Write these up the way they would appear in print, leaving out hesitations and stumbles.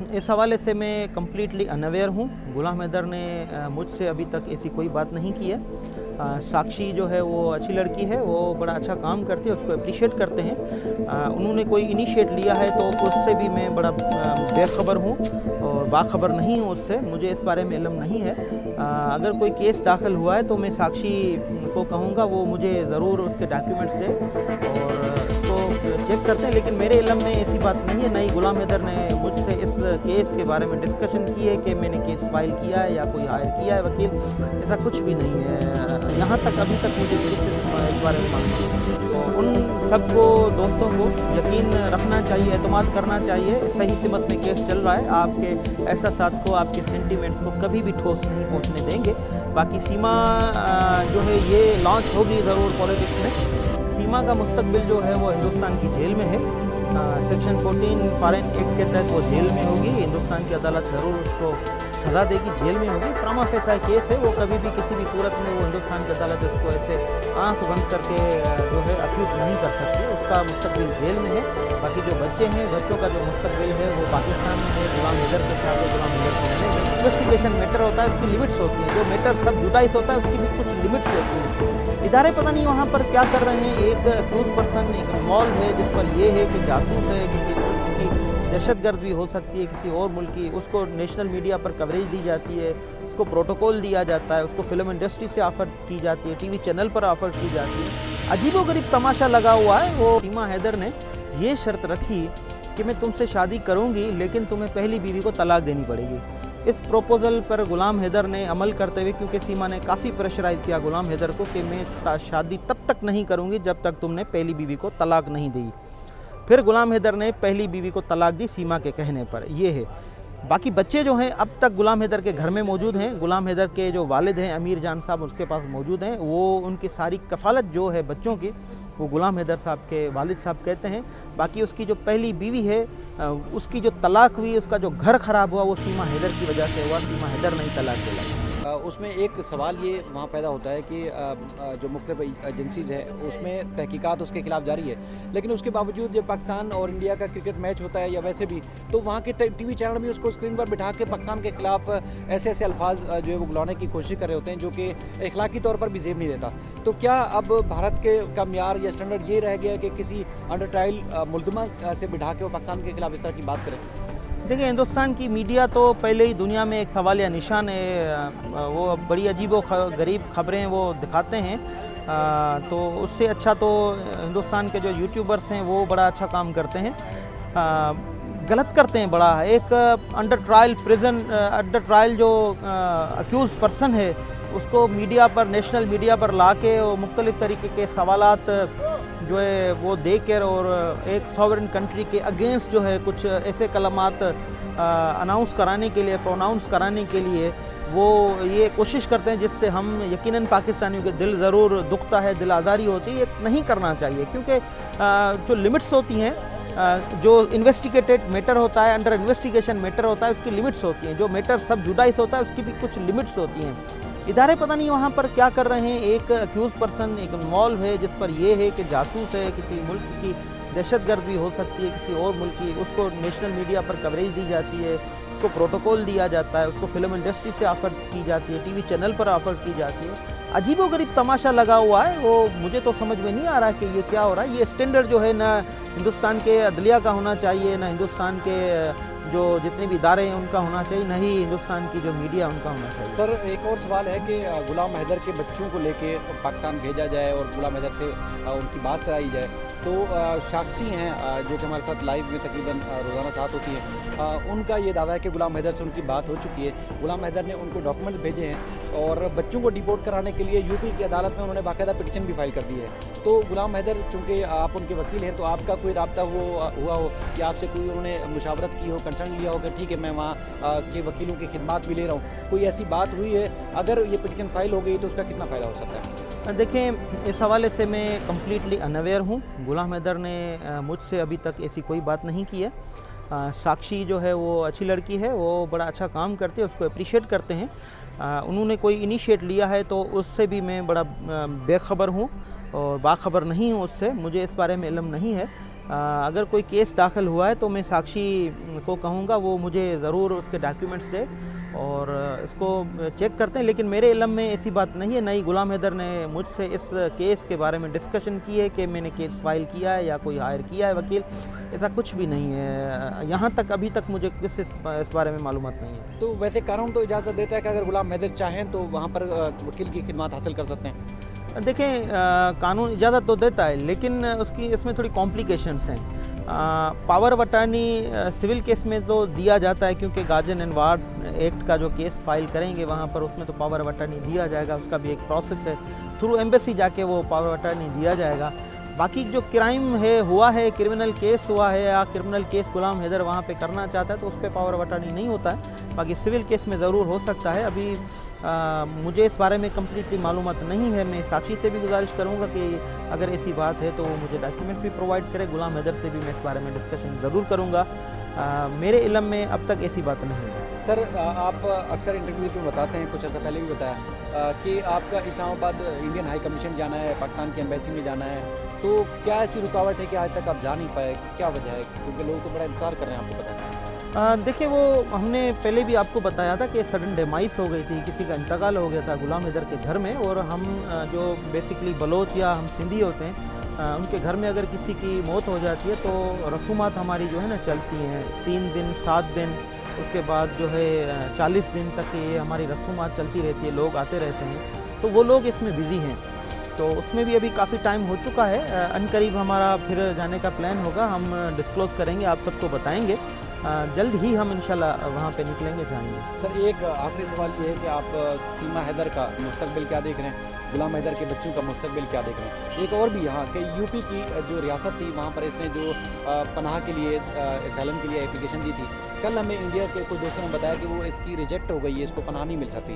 इस हवाले से मैं कम्प्लीटली अनअवेयर हूँ। गुलाम हैदर ने मुझसे अभी तक ऐसी कोई बात नहीं की है। साक्षी जो है वो अच्छी लड़की है, वो बड़ा अच्छा काम करती है, उसको अप्रिशिएट करते हैं। उन्होंने कोई इनिशिएट लिया है तो उससे भी मैं बड़ा बेखबर हूँ और बाखबर नहीं हूँ उससे, मुझे इस बारे में इल्म नहीं है। अगर कोई केस दाखिल हुआ है तो मैं साक्षी को कहूँगा वो मुझे ज़रूर उसके डॉक्यूमेंट्स दे और उसको चेक करते हैं, लेकिन मेरे इल्म में ऐसी बात नहीं है। नहीं गुलाम हैदर ने मुझसे इस केस के बारे में डिस्कशन की है कि मैंने केस फाइल किया है या कोई हायर किया है वकील, ऐसा कुछ भी नहीं है। यहाँ तक अभी तक मुझे इस बारे में मालूम है। तो उन सबको दोस्तों को यकीन रखना चाहिए, एतमाद करना चाहिए। सही सिमत में केस चल रहा है, आपके एहसासात को, आपके सेंटिमेंट्स को कभी भी ठोस नहीं पहुँचने देंगे। बाकी सीमा जो है ये लॉन्च होगी ज़रूर पॉलिटिक्स में। सीमा का मुस्तकबिल जो है वो हिंदुस्तान की जेल में है। सेक्शन 14 फॉरेन एक्ट के तहत वो जेल में होगी। हिंदुस्तान की अदालत ज़रूर उसको सज़ा देगी, जेल में होगी। प्रामा फेसा केस है, वो कभी भी किसी भी सूरत में वो हिंदुस्तान की अदालत उसको ऐसे आंख बंद करके जो है अक्यूज नहीं कर सकती। उसका मुस्तकबिल जेल में है। बाकी जो बच्चे हैं, बच्चों का जो मुस्तकबिल है वो पाकिस्तान में है। गुलाम हैदर के साथ गुलाम हैदर को मिलेंगे। इन्वेस्टिगेशन मैटर होता है, उसकी लिमिट्स होती हैं। जो मैटर सब जुडाइस होता है उसकी भी कुछ लिमिट्स होती हैं। इदारे पता नहीं वहाँ पर क्या कर रहे हैं। एक अक्यूज पर्सन एक इन्वॉल्व है जिस पर ये है कि जासूस है, किसी मुल्क की दहशतगर्द भी हो सकती है, किसी और मुल्क की, उसको नेशनल मीडिया पर कवरेज दी जाती है, उसको प्रोटोकॉल दिया जाता है, उसको फिल्म इंडस्ट्री से ऑफ़र की जाती है, टीवी चैनल पर ऑफ़र की जाती है। अजीबोगरीब तमाशा लगा हुआ है। वो सीमा हैदर ने ये शर्त रखी कि मैं तुमसे शादी करूँगी लेकिन तुम्हें पहली बीवी को तलाक देनी पड़ेगी। इस प्रपोज़ल पर गुलाम हैदर ने अमल करते हुए, क्योंकि सीमा ने काफ़ी प्रेशराइज़ किया गुलाम हैदर को कि मैं शादी तब तक नहीं करूँगी जब तक तुमने पहली बीवी को तलाक नहीं दी। फिर गुलाम हैदर ने पहली बीवी को तलाक दी सीमा के कहने पर। ये है। बाकी बच्चे जो हैं अब तक गुलाम हैदर के घर में मौजूद हैं। गुलाम हैदर के जो वालिद हैं अमीर जान साहब उसके पास मौजूद हैं। वो उनकी सारी कफ़ालत जो है बच्चों की वो गुलाम हैदर साहब के वालिद साहब कहते हैं। बाकी उसकी जो पहली बीवी है उसकी जो तलाक हुई, उसका जो घर ख़राब हुआ वो सीमा हैदर की वजह से हुआ। सीमा हैदर नहीं तलाक दिलाई। उसमें एक सवाल ये वहाँ पैदा होता है कि जो मुख्तलिफ एजेंसीज़ है उसमें तहकीकात उसके खिलाफ जारी है, लेकिन उसके बावजूद जब पाकिस्तान और इंडिया का क्रिकेट मैच होता है या वैसे भी, तो वहाँ के टीवी चैनल भी उसको स्क्रीन पर बिठा के पाकिस्तान के खिलाफ ऐसे ऐसे अल्फाज जो है वो बुलाने की कोशिश कर रहे होते हैं जो कि अखलाकी तौर पर भी जेब नहीं देता। तो क्या अब भारत के का म्यार या स्टैंडर्ड ये रह गया कि किसी अंडर ट्रायल मुल्ज़िमा से बिठा के वो पाकिस्तान के खिलाफ इस तरह की बात करें? देखिए, हिंदुस्तान की मीडिया तो पहले ही दुनिया में एक सवाल या निशान है। वो बड़ी अजीबो गरीब खबरें वो दिखाते हैं। तो उससे अच्छा तो हिंदुस्तान के जो यूट्यूबर्स हैं वो बड़ा अच्छा काम करते हैं। गलत करते हैं बड़ा। एक अंडर ट्रायल जो अक्यूज़ पर्सन है उसको मीडिया पर, नेशनल मीडिया पर ला के मुख्तलिफ़ तरीके के सवालात जो है वो देकर और एक सॉवरेन कंट्री के अगेंस्ट जो है कुछ ऐसे कलमात अनाउंस कराने के लिए, प्रोनाउंस कराने के लिए वो ये कोशिश करते हैं जिससे हम यकीनन पाकिस्तानियों के दिल ज़रूर दुखता है, दिल आज़ारी होती है। ये नहीं करना चाहिए क्योंकि जो लिमिट्स होती हैं, जो इन्वेस्टिगेटेड मैटर होता है, अंडर इन्वेस्टिगेशन मैटर होता है, उसकी लिमिट्स होती हैं। जो मैटर सब जुडाइस होता है उसकी भी कुछ लिमिट्स होती हैं। इदारे पता नहीं वहाँ पर क्या कर रहे हैं। एक अक्यूज़ पर्सन एक इन्वॉल्व है जिस पर यह है कि जासूस है, किसी मुल्क की दहशतगर्द भी हो सकती है, किसी और मुल्क की, उसको नेशनल मीडिया पर कवरेज दी जाती है, उसको प्रोटोकॉल दिया जाता है, उसको फिल्म इंडस्ट्री से ऑफ़र की जाती है, टीवी चैनल पर ऑफ़र की जाती है। अजीबोगरीब तमाशा लगा हुआ है। वो मुझे तो समझ में नहीं आ रहा कि ये क्या हो रहा है। ये स्टैंडर्ड जो है ना हिंदुस्तान के अदलिया का होना चाहिए, ना हिंदुस्तान के जो जितने भी इदारे हैं उनका होना चाहिए, ना ही हिंदुस्तान की जो मीडिया उनका होना चाहिए। सर, एक और सवाल है कि गुलाम हैदर के बच्चों को लेके पाकिस्तान भेजा जाए और गुलाम हैदर से उनकी बात कराई जाए। तो साक्षी हैं जो कि हमारे साथ लाइव में तकरीबन रोज़ाना साथ होती हैं, उनका ये दावा है कि गुलाम हैदर से उनकी बात हो चुकी है। गुलाम हैदर ने उनको डॉक्यूमेंट भेजे हैं और बच्चों को डिपोर्ट कराने के लिए यूपी की अदालत में उन्होंने बाकायदा पिटीशन भी फाइल कर दी है। तो गुलाम हैदर, चूँकि आप उनके वकील हैं, तो आपका कोई रब्ता हुआ हो कि आपसे कोई उन्होंने मुशावरत की हो, कंसर्न लिया हो कि ठीक है मैं वहाँ के वकीलों की खिदमत भी ले रहा हूँ, कोई ऐसी बात हुई है? अगर ये पिटीशन फाइल हो गई तो उसका कितना फ़ायदा हो सकता है? देखें, इस हवाले से मैं कम्प्लीटली अनअवेयर हूँ। गुलाम हैदर ने मुझसे अभी तक ऐसी कोई बात नहीं की है। साक्षी जो है वो अच्छी लड़की है, वो बड़ा अच्छा काम करती है, उसको अप्रिशिएट करते हैं। उन्होंने कोई इनिशिएट लिया है तो उससे भी मैं बड़ा बेखबर हूँ और बाखबर नहीं हूँ उससे, मुझे इस बारे में इल्म नहीं है। अगर कोई केस दाखिल हुआ है तो मैं साक्षी को कहूँगा वो मुझे ज़रूर उसके डॉक्यूमेंट्स दे और इसको चेक करते हैं। लेकिन मेरे इल्म में ऐसी बात नहीं है, नहीं गुलाम हैदर ने मुझसे इस केस के बारे में डिस्कशन की है कि मैंने केस फाइल किया है या कोई हायर किया है वकील, ऐसा कुछ भी नहीं है। यहाँ तक अभी तक मुझे किस इस बारे में मालूमात नहीं है। तो वैसे कानून तो इजाज़त देता है कि अगर गुलाम हैदर चाहें तो वहाँ पर वकील की खिदमत हासिल कर सकते हैं। देखें, कानून इजाज़त तो देता है लेकिन उसकी इसमें थोड़ी कॉम्प्लिकेशंस हैं। Power of attorney civil case में तो दिया जाता है क्योंकि गार्जियन एंड वार्ड एक्ट का जो केस फाइल करेंगे वहाँ पर उसमें तो पावर ऑफ अटॉर्नी दिया जाएगा, उसका भी एक प्रोसेस है, थ्रू एम्बेसी जाके वो पावर ऑफ अटॉर्नी दिया जाएगा। बाकी जो क्राइम है हुआ है, क्रिमिनल केस हुआ है या क्रिमिनल केस गुलाम हैदर वहाँ पे करना चाहता है तो उस पर पावर ऑफ अटॉर्नी नहीं होता है। बाकी सिविल केस में ज़रूर हो सकता है। अभी मुझे इस बारे में कम्प्लीटली मालूमात नहीं है। मैं साक्षी से भी गुजारिश करूँगा कि अगर ऐसी बात है तो वो मुझे डॉक्यूमेंट भी प्रोवाइड करे। गुलाम हैदर से भी मैं इस बारे में डिस्कशन ज़रूर करूँगा। मेरे इल्म में अब तक ऐसी बात नहीं है। सर, आप अक्सर इंटरव्यूज़ में बताते हैं, कुछ अर्सा पहले भी बताया कि आपका इस्लामाबाद इंडियन हाई कमीशन जाना है, पाकिस्तान की एम्बेसी में जाना है, तो क्या ऐसी रुकावट है कि आज तक आप जा नहीं पाए? क्या वजह है? क्योंकि लोग तो बड़ा इंतजार कर रहे हैं, आपको पता है। देखिए, वो हमने पहले भी आपको बताया था कि सडन डेमाइस हो गई थी, किसी का इंतकाल हो गया था गुलाम हैदर के घर में। और हम जो बेसिकली बलोच या हम सिंधी होते हैं, उनके घर में अगर किसी की मौत हो जाती है तो रसूमात हमारी जो है ना चलती हैं 3 दिन 7 दिन, उसके बाद जो है 40 दिन तक ये हमारी रसूमात चलती रहती है, लोग आते रहते हैं। तो वो लोग इसमें बिज़ी हैं, तो उसमें भी अभी काफ़ी टाइम हो चुका है। अनकरीब हमारा फिर जाने का प्लान होगा, हम डिस्क्लोज़ करेंगे, आप सबको बताएंगे। जल्द ही हम इंशाल्लाह वहाँ पे निकलेंगे, जाएंगे। सर, एक आखिरी सवाल ये है कि आप सीमा हैदर का मुस्तकबिल क्या देख रहे हैं, गुलाम हैदर के बच्चों का मुस्तकबिल क्या देख रहे हैं? एक और भी यहाँ कि यूपी की जो रियासत थी वहाँ पर इसने जो पनाह के लिए, असैलम के लिए एप्लीकेशन दी थी, कल हमें इंडिया के कुछ दोस्तों ने बताया कि वो इसकी रिजेक्ट हो गई है, इसको पनाह नहीं मिल सकती।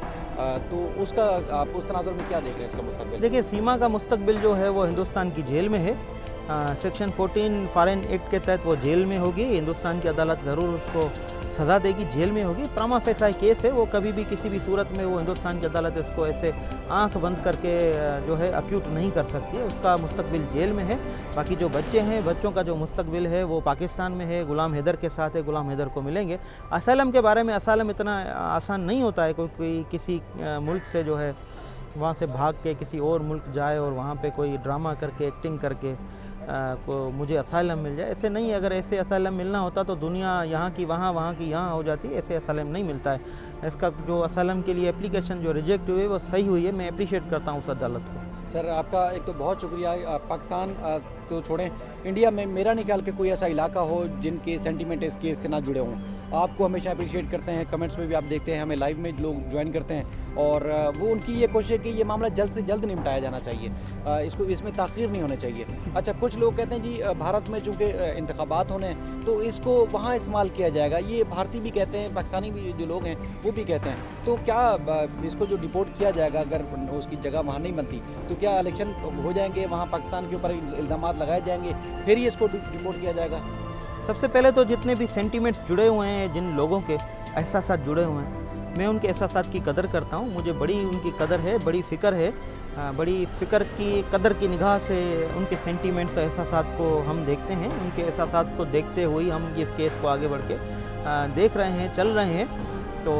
तो उसका आप उस तनाजुर में क्या देख रहे हैं इसका मुस्तकबिल? देखिए, सीमा का मुस्तकबिल जो है वो हिंदुस्तान की जेल में है। सेक्शन 14 फॉरेन एक्ट के तहत वो जेल में होगी। हिंदुस्तान की अदालत ज़रूर उसको सज़ा देगी, जेल में होगी। प्रामा फेसा केस है, वो कभी भी किसी भी सूरत में वो हिंदुस्तान की अदालत उसको ऐसे आंख बंद करके जो है अक्यूट नहीं कर सकती है। उसका मुस्तकबिल जेल में है। बाकी जो बच्चे हैं, बच्चों का जो मुस्तकबिल है वो पाकिस्तान में है, गुलाम हैदर के साथ है, गुलाम हैदर को मिलेंगे। असलम के बारे में, असलम इतना आसान नहीं होता है कोई किसी मुल्क से जो है वहाँ से भाग के किसी और मुल्क जाए और वहाँ पे कोई ड्रामा करके, एक्टिंग करके को मुझे असाइलम मिल जाए, ऐसे नहीं। अगर ऐसे असाइलम मिलना होता तो दुनिया यहाँ की वहाँ, वहाँ की यहाँ हो जाती। ऐसे असाइलम नहीं मिलता है। इसका जो असाइलम के लिए एप्लीकेशन जो रिजेक्ट हुई है वो सही हुई है। मैं अप्रिशिएट करता हूँ उस अदालत को। सर, आपका एक तो बहुत शुक्रिया। पाकिस्तान को छोड़ें, इंडिया में मेरा नहीं ख्याल कि कोई ऐसा इलाका हो जिनके सेंटीमेंट इस केस से ना जुड़े हों। आपको हमेशा अप्रिशिएट करते हैं, कमेंट्स में भी आप देखते हैं, हमें लाइव में लोग ज्वाइन करते हैं और वो उनकी ये कोशिश है कि ये मामला जल्द से जल्द निपटाया जाना चाहिए, इसमें ताख़ीर नहीं होना चाहिए। अच्छा, कुछ लोग कहते हैं जी भारत में चूँकि इंतखाबात होने हैं तो इसको वहाँ इस्तेमाल किया जाएगा। ये भारतीय भी कहते हैं, पाकिस्तानी भी जो लोग हैं वो भी कहते हैं। तो क्या इसको जो डिपोर्ट किया जाएगा, अगर उसकी जगह वहाँ नहीं बनती तो क्या इलेक्शन हो जाएंगे, वहाँ पाकिस्तान के ऊपर इल्ज़ाम लगाए जाएंगे, फिर ही इसको डिपोर्ट किया जाएगा? सबसे पहले तो जितने भी सेंटीमेंट्स जुड़े हुए हैं, जिन लोगों के एहसासात जुड़े हुए हैं, मैं उनके एहसासात की कदर करता हूँ। मुझे बड़ी उनकी कदर है, बड़ी फ़िक्र है। बड़ी फ़िक्र की कदर की निगाह से उनके सेंटीमेंट्स, एहसासात को हम देखते हैं। उनके एहसासात को देखते हुए हम इस केस को आगे बढ़ के देख रहे हैं, चल रहे हैं। तो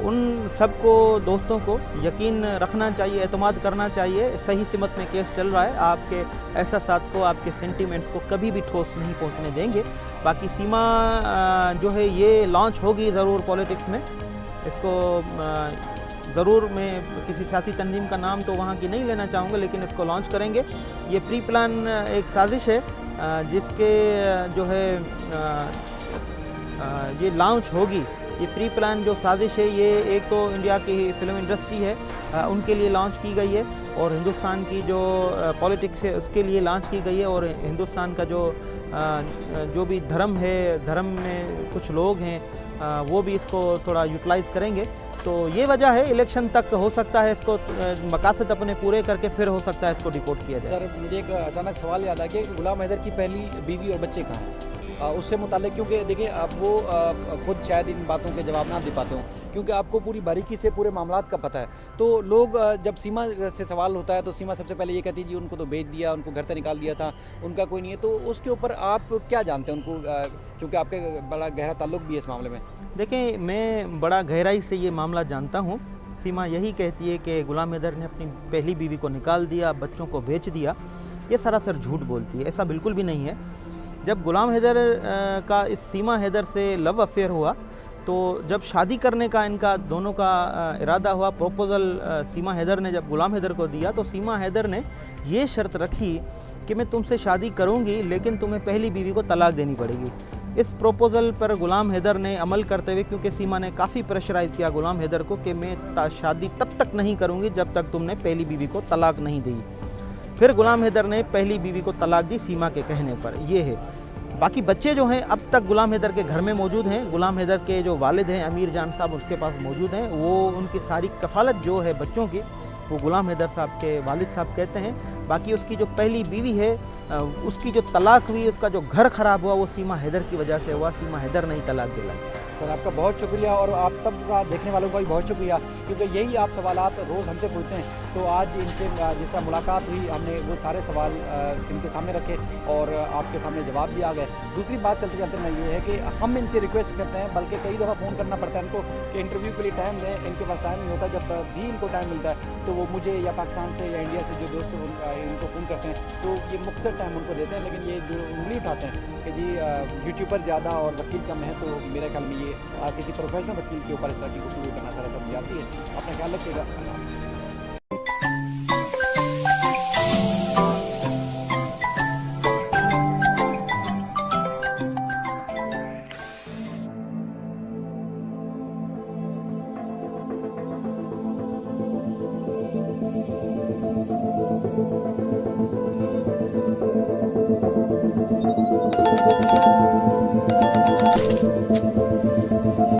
उन सबको, दोस्तों को यकीन रखना चाहिए, एतमाद करना चाहिए। सही सिमत में केस चल रहा है। आपके एहसासात को, आपके सेंटीमेंट्स को कभी भी ठोस नहीं पहुंचने देंगे। बाकी सीमा जो है ये लॉन्च होगी ज़रूर पॉलिटिक्स में। इसको ज़रूर, मैं किसी सियासी तंजीम का नाम तो वहाँ की नहीं लेना चाहूँगा, लेकिन इसको लॉन्च करेंगे। ये प्री प्लान एक साजिश है जिसके जो है ये लॉन्च होगी। ये प्री प्लान जो साजिश है ये एक तो इंडिया की फिल्म इंडस्ट्री है, उनके लिए लॉन्च की गई है, और हिंदुस्तान की जो पॉलिटिक्स है उसके लिए लॉन्च की गई है। और हिंदुस्तान का जो भी धर्म है, धर्म में कुछ लोग हैं वो भी इसको थोड़ा यूटिलाइज़ करेंगे। तो ये वजह है। इलेक्शन तक हो सकता है इसको मकासद अपने पूरे करके फिर हो सकता है इसको डिपोर्ट किया जाए। सर, मुझे एक अचानक सवाल याद आ गया कि गुलाम हैदर की पहली बीवी और बच्चे कहाँ हैं? उससे मुताल्लिक, क्योंकि देखिए अब वो खुद शायद इन बातों के जवाब ना दे पाते हों, क्योंकि आपको पूरी बारीकी से पूरे मामलात का पता है। तो लोग जब सीमा से सवाल होता है तो सीमा सबसे पहले ये कहती है जी उनको तो बेच दिया, उनको घर से निकाल दिया था, उनका कोई नहीं है। तो उसके ऊपर आप क्या जानते हैं उनको, चूँकि आपके बड़ा गहरा ताल्लुक भी है इस मामले में? देखिए, मैं बड़ा गहराई से ये मामला जानता हूँ। सीमा यही कहती है कि गुलाम हैदर ने अपनी पहली बीवी को निकाल दिया, बच्चों को बेच दिया। ये सरासर झूठ बोलती है, ऐसा बिल्कुल भी नहीं है। जब गुलाम हैदर का इस सीमा हैदर से लव अफेयर हुआ, तो जब शादी करने का इनका दोनों का इरादा हुआ, प्रपोज़ल सीमा हैदर ने जब गुलाम हैदर को दिया, तो सीमा हैदर ने ये शर्त रखी कि मैं तुमसे शादी करूंगी, लेकिन तुम्हें पहली बीवी को तलाक देनी पड़ेगी। इस प्रपोज़ल पर गुलाम हैदर ने अमल करते हुए, क्योंकि सीमा ने काफ़ी प्रेशराइज़ किया गुलाम हैदर को कि मैं शादी तब तक नहीं करूंगी जब तक तुमने पहली बीवी को तलाक नहीं दी। फिर गुलाम हैदर ने पहली बीवी को तलाक दी सीमा के कहने पर। ये है। बाकी बच्चे जो हैं अब तक गुलाम हैदर के घर में मौजूद हैं। गुलाम हैदर के जो वालिद हैं अमीर जान साहब, उसके पास मौजूद हैं। वो उनकी सारी कफ़ालत जो है बच्चों की, वो गुलाम हैदर साहब के वालिद साहब कहते हैं। बाकी उसकी जो पहली बीवी है, उसकी जो तलाक हुई, उसका जो घर ख़राब हुआ, वो सीमा हैदर की वजह से हुआ। सीमा हैदर ने ही तलाक दिलाई। सर आपका बहुत शुक्रिया, और आप सब का देखने वालों का भी बहुत शुक्रिया, क्योंकि यही आप सवालात रोज़ हमसे पूछते हैं। तो आज इनसे जिस तरह मुलाकात हुई, हमने वो सारे सवाल इनके सामने रखे और आपके सामने जवाब भी आ गए। दूसरी बात चलते चलते मैं ये है कि हम इनसे रिक्वेस्ट करते हैं, बल्कि कई दफ़ा फ़ोन करना पड़ता है इनको कि इंटरव्यू के लिए टाइम दें। इनके पास टाइम नहीं होता। जब भी इनको टाइम मिलता है तो वो मुझे या पाकिस्तान से या इंडिया से जो दोस्त इनको फ़ोन करते हैं, तो ये मुख्तसर टाइम उनको देते हैं। लेकिन ये जो उंगली उठाते हैं कि जी यूट्यूबर ज़्यादा और वकील कम है, तो मेरे ख्याल में ये किसी प्रोफेशनल वकील के ऊपर इस तरह की गुफ्तगू करना सरासर जाती है। अपना ख्याल रखिएगा।